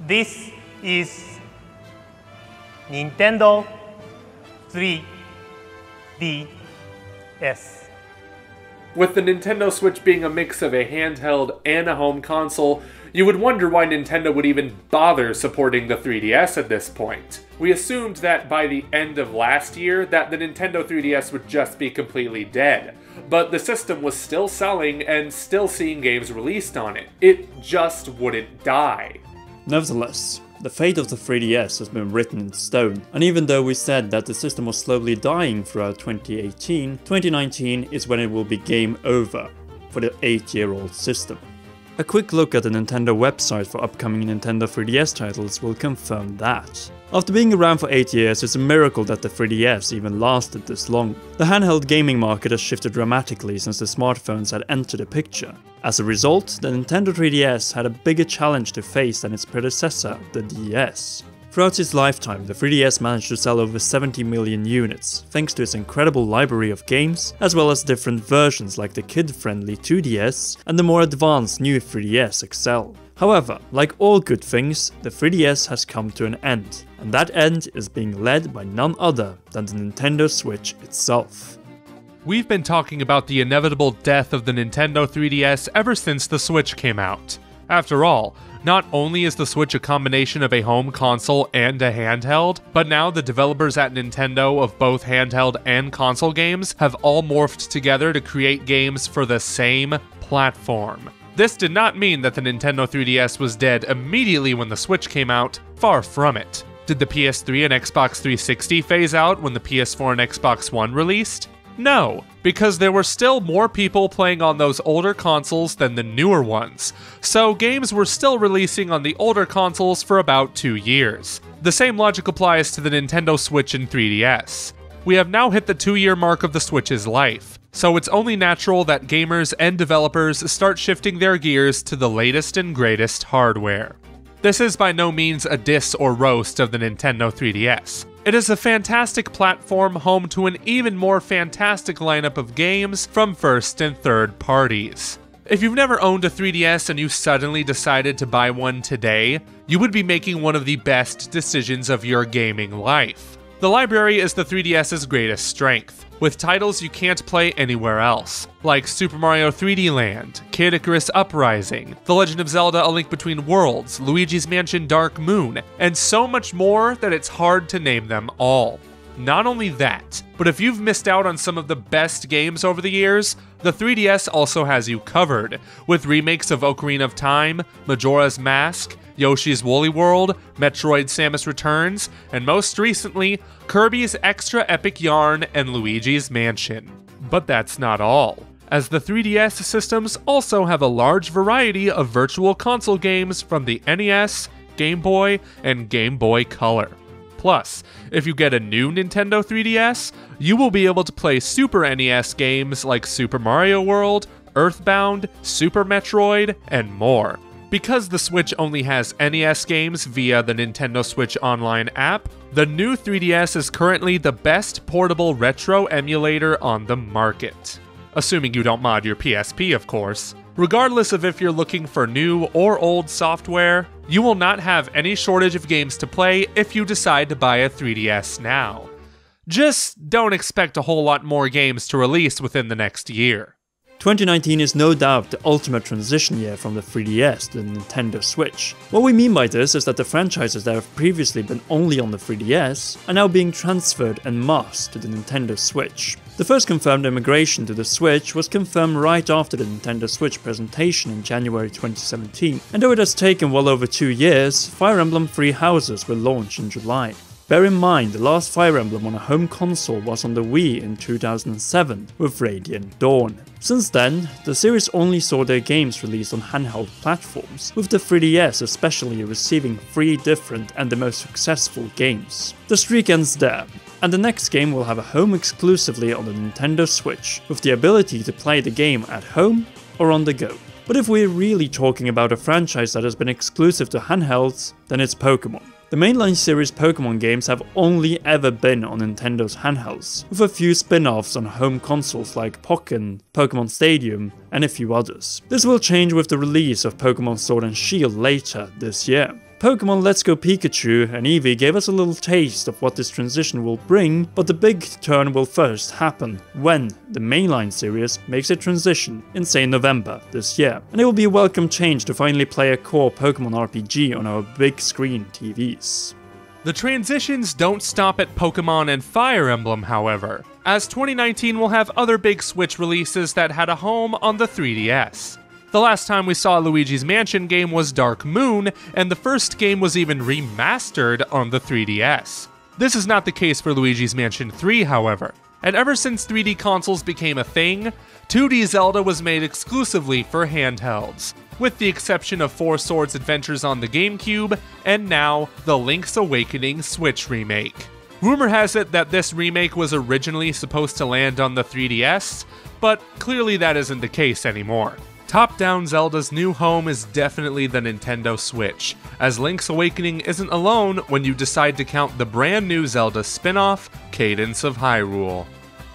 This is Nintendo 3DS. With the Nintendo Switch being a mix of a handheld and a home console, you would wonder why Nintendo would even bother supporting the 3DS at this point. We assumed that by the end of last year that the Nintendo 3DS would just be completely dead, but the system was still selling and still seeing games released on it. It just wouldn't die. Nevertheless, the fate of the 3DS has been written in stone, and even though we said that the system was slowly dying throughout 2018, 2019 is when it will be game over for the 8-year-old system. A quick look at the Nintendo website for upcoming Nintendo 3DS titles will confirm that. After being around for 8 years, it's a miracle that the 3DS even lasted this long. The handheld gaming market has shifted dramatically since the smartphones had entered the picture. As a result, the Nintendo 3DS had a bigger challenge to face than its predecessor, the DS. Throughout its lifetime, the 3DS managed to sell over 70 million units, thanks to its incredible library of games, as well as different versions like the kid-friendly 2DS and the more advanced new 3DS XL. However, like all good things, the 3DS has come to an end, and that end is being led by none other than the Nintendo Switch itself. We've been talking about the inevitable death of the Nintendo 3DS ever since the Switch came out. After all, not only is the Switch a combination of a home console and a handheld, but now the developers at Nintendo of both handheld and console games have all morphed together to create games for the same platform. This did not mean that the Nintendo 3DS was dead immediately when the Switch came out, far from it. Did the PS3 and Xbox 360 phase out when the PS4 and Xbox One released? No, because there were still more people playing on those older consoles than the newer ones, so games were still releasing on the older consoles for about 2 years. The same logic applies to the Nintendo Switch and 3DS. We have now hit the 2-year mark of the Switch's life, so it's only natural that gamers and developers start shifting their gears to the latest and greatest hardware. This is by no means a diss or roast of the Nintendo 3DS. It is a fantastic platform home to an even more fantastic lineup of games from first and third parties. If you've never owned a 3DS and you suddenly decided to buy one today, you would be making one of the best decisions of your gaming life. The library is the 3DS's greatest strength, with titles you can't play anywhere else, like Super Mario 3D Land, Kid Icarus Uprising, The Legend of Zelda: A Link Between Worlds, Luigi's Mansion Dark Moon, and so much more that it's hard to name them all. Not only that, but if you've missed out on some of the best games over the years, the 3DS also has you covered, with remakes of Ocarina of Time, Majora's Mask, Yoshi's Woolly World, Metroid Samus Returns, and most recently, Kirby's Extra Epic Yarn and Luigi's Mansion. But that's not all, as the 3DS systems also have a large variety of virtual console games from the NES, Game Boy, and Game Boy Color. Plus, if you get a new Nintendo 3DS, you will be able to play Super NES games like Super Mario World, Earthbound, Super Metroid, and more. Because the Switch only has NES games via the Nintendo Switch Online app, the new 3DS is currently the best portable retro emulator on the market. Assuming you don't mod your PSP, of course. Regardless of if you're looking for new or old software, you will not have any shortage of games to play if you decide to buy a 3DS now. Just don't expect a whole lot more games to release within the next year. 2019 is no doubt the ultimate transition year from the 3DS to the Nintendo Switch. What we mean by this is that the franchises that have previously been only on the 3DS are now being transferred en masse to the Nintendo Switch. The first confirmed immigration to the Switch was confirmed right after the Nintendo Switch presentation in January 2017, and though it has taken well over 2 years, Fire Emblem 3 Houses will launch in July. Bear in mind, the last Fire Emblem on a home console was on the Wii in 2007 with Radiant Dawn. Since then, the series only saw their games released on handheld platforms, with the 3DS especially receiving 3 different and the most successful games. The streak ends there, and the next game will have a home exclusively on the Nintendo Switch, with the ability to play the game at home or on the go. But if we're really talking about a franchise that has been exclusive to handhelds, then it's Pokémon. The mainline series Pokémon games have only ever been on Nintendo's handhelds, with a few spin-offs on home consoles like Pokken, Pokémon Stadium, and a few others. This will change with the release of Pokémon Sword and Shield later this year. Pokémon Let's Go Pikachu and Eevee gave us a little taste of what this transition will bring, but the big turn will first happen when the mainline series makes a transition in, say, November this year. And it will be a welcome change to finally play a core Pokémon RPG on our big screen TVs. The transitions don't stop at Pokémon and Fire Emblem, however, as 2019 will have other big Switch releases that had a home on the 3DS. The last time we saw a Luigi's Mansion game was Dark Moon, and the first game was even remastered on the 3DS. This is not the case for Luigi's Mansion 3, however, and ever since 3D consoles became a thing, 2D Zelda was made exclusively for handhelds, with the exception of Four Swords Adventures on the GameCube, and now the Link's Awakening Switch remake. Rumor has it that this remake was originally supposed to land on the 3DS, but clearly that isn't the case anymore. Top-down Zelda's new home is definitely the Nintendo Switch, as Link's Awakening isn't alone when you decide to count the brand new Zelda spin-off, Cadence of Hyrule.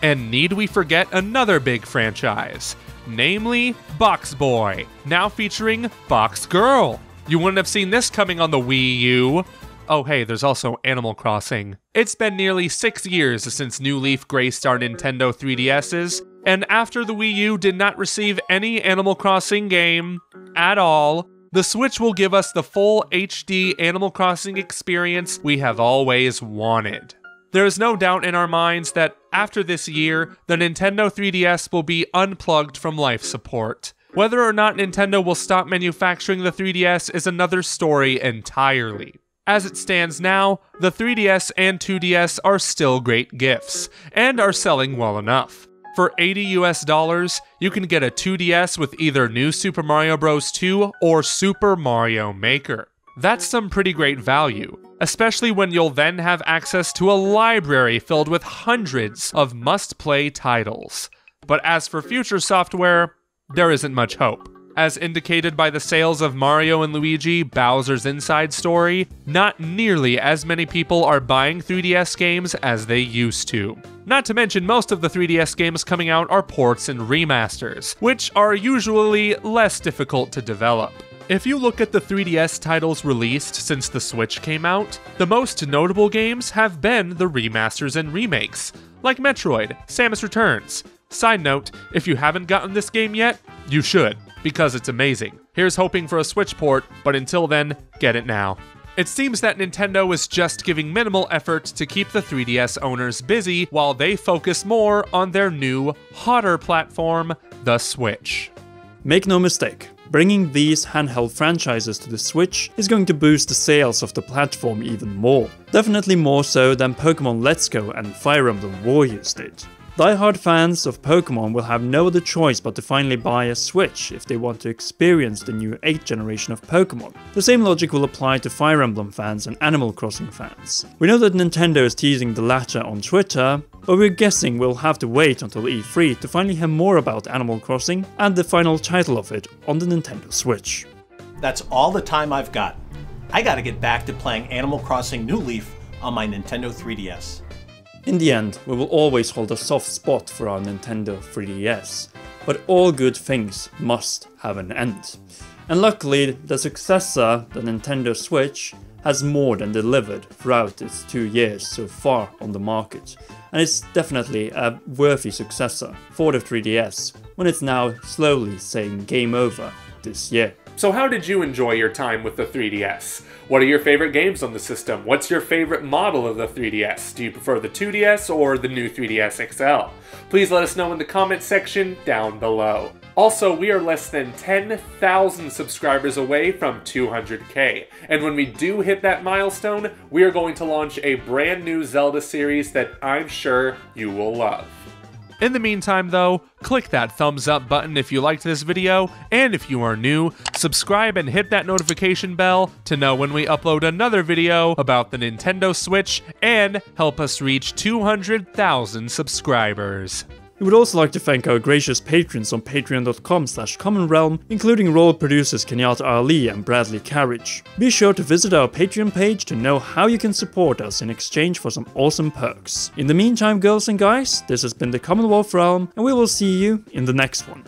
And need we forget another big franchise, namely Box Boy, now featuring Box Girl. You wouldn't have seen this coming on the Wii U. Oh hey, there's also Animal Crossing. It's been nearly 6 years since New Leaf graced our Nintendo 3DS's, and after the Wii U did not receive any Animal Crossing game at all, the Switch will give us the full HD Animal Crossing experience we have always wanted. There is no doubt in our minds that after this year, the Nintendo 3DS will be unplugged from life support. Whether or not Nintendo will stop manufacturing the 3DS is another story entirely. As it stands now, the 3DS and 2DS are still great gifts, and are selling well enough. For $80 US, you can get a 2DS with either New Super Mario Bros. 2 or Super Mario Maker. That's some pretty great value, especially when you'll then have access to a library filled with hundreds of must-play titles. But as for future software, there isn't much hope. As indicated by the sales of Mario & Luigi Bowser's Inside Story, not nearly as many people are buying 3DS games as they used to. Not to mention, most of the 3DS games coming out are ports and remasters, which are usually less difficult to develop. If you look at the 3DS titles released since the Switch came out, the most notable games have been the remasters and remakes, like Metroid, Samus Returns. Side note, if you haven't gotten this game yet, you should, because it's amazing. Here's hoping for a Switch port, but until then, get it now. It seems that Nintendo is just giving minimal effort to keep the 3DS owners busy while they focus more on their new, hotter platform, the Switch. Make no mistake, bringing these handheld franchises to the Switch is going to boost the sales of the platform even more. Definitely more so than Pokémon Let's Go and Fire Emblem Warriors did. Die-hard fans of Pokémon will have no other choice but to finally buy a Switch if they want to experience the new 8th generation of Pokémon. The same logic will apply to Fire Emblem fans and Animal Crossing fans. We know that Nintendo is teasing the latter on Twitter, but we're guessing we'll have to wait until E3 to finally hear more about Animal Crossing and the final title of it on the Nintendo Switch. That's all the time I've got. I gotta get back to playing Animal Crossing New Leaf on my Nintendo 3DS. In the end, we will always hold a soft spot for our Nintendo 3DS, but all good things must have an end. And luckily, the successor, the Nintendo Switch, has more than delivered throughout its 2 years so far on the market, and it's definitely a worthy successor for the 3DS, when it's now slowly saying game over this year. So how did you enjoy your time with the 3DS? What are your favorite games on the system? What's your favorite model of the 3DS? Do you prefer the 2DS or the new 3DS XL? Please let us know in the comment section down below. Also, we are less than 10,000 subscribers away from 200k, and when we do hit that milestone, we are going to launch a brand new Zelda series that I'm sure you will love. In the meantime though, click that thumbs up button if you liked this video, and if you are new, subscribe and hit that notification bell to know when we upload another video about the Nintendo Switch, and help us reach 200,000 subscribers. We would also like to thank our gracious patrons on patreon.com/commonrealm, including role producers Kenyatta Ali and Bradley Carriage. Be sure to visit our Patreon page to know how you can support us in exchange for some awesome perks. In the meantime, girls and guys, this has been the Commonwealth Realm, and we will see you in the next one.